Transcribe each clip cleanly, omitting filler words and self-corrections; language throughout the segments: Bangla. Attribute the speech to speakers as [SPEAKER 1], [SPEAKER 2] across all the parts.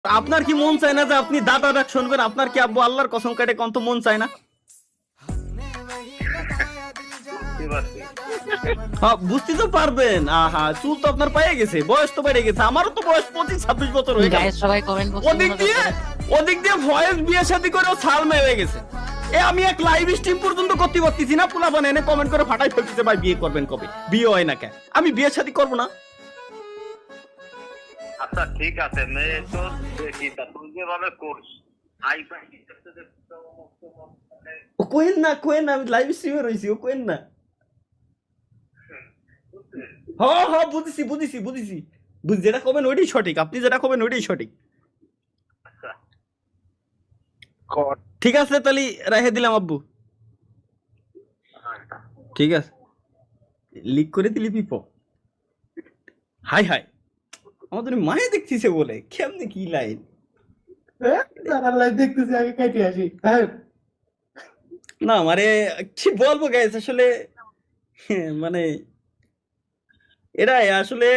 [SPEAKER 1] আপনার কি মন চায় না যে আপনি দাদা ডাক শুনবেন? আপনার কি আব্বু আল্লাহর কসম কাটে কত মন চায় না? বুঝতে তো পারবেন। আহা, চুল তো আপনার পেয়ে গেছে, বয়স তো বেড়ে গেছে, আমারও তো বয়স 25-26 বছর হয়ে গেছে।
[SPEAKER 2] সবাই কমেন্ট
[SPEAKER 1] ওদিক দিয়ে ভয়েস বিয়ে শাদী করেও ছাল মেয়ে গেছে। আমি এক লাইভ স্ট্রিম পর্যন্ত করতে পারতেছি না, পোলা বানে এনে কমেন্ট করে ফাটাই ফেলতেছে, ভাই বিয়ে করবেন কবে? বিয়ে হয় না কেন? আমি বিয়ে শাদী করবো না।
[SPEAKER 3] আচ্ছা ঠিক আছে, মেয়ে তো দেখি তা তুই যেভাবে করিস
[SPEAKER 1] ও কোয়েন না, আমি লাইভ স্ট্রিমে রইছি, ও কোয়েন না। হ্যাঁ বুঝেছি, যেটা কবেন ওইটাই সঠিক, আপনি যেটা কবেন ওইটাই সঠিক। ঠিক আছে তাহলে রেখে দিলাম আব্বু। ঠিক আছে, লিক করে দিলি পিপ। হাই আমাদের মায়ে দেখতেছে বলে কেমনে কি লাইন
[SPEAKER 4] দেখতেছি আগে কেটে আসি।
[SPEAKER 1] না মানে কি বলবো গাইস, আসলে মানে এরাই আসলে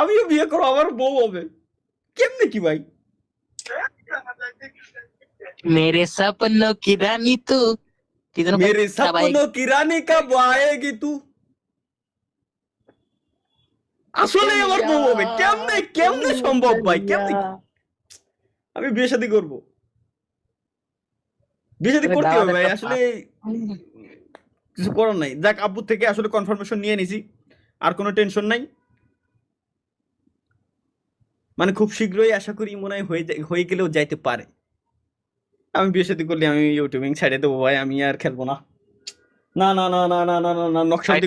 [SPEAKER 1] আমিও বিয়ে করবো, আমার বউ হবে কেমনে কি ভাই?
[SPEAKER 2] मेरे सपनों की रानी तू
[SPEAKER 1] मेरे सपनों की रानी कब आएगी तू। আসলে আমার বউ হবে কেমনে সম্ভব ভাই? কেমনে আমি বিয়ে শাদী করবো? বিয়ে শাদী করতে হবে ভাই, আসলে কিছু করার নাই। যাক, আব্বু থেকে আসলে কনফার্মেশন নিয়ে নিছি, আর কোনো টেনশন নাই। মানে খুব শীঘ্রই আশা করি মনে হয় হয়ে গেলেও যাইতে পারে। আমি বিয়ে শাদী করলে আমি ইউটিউবিং ছেড়ে দেবো ভাই, আমি আর খেলবো না। না নকশাল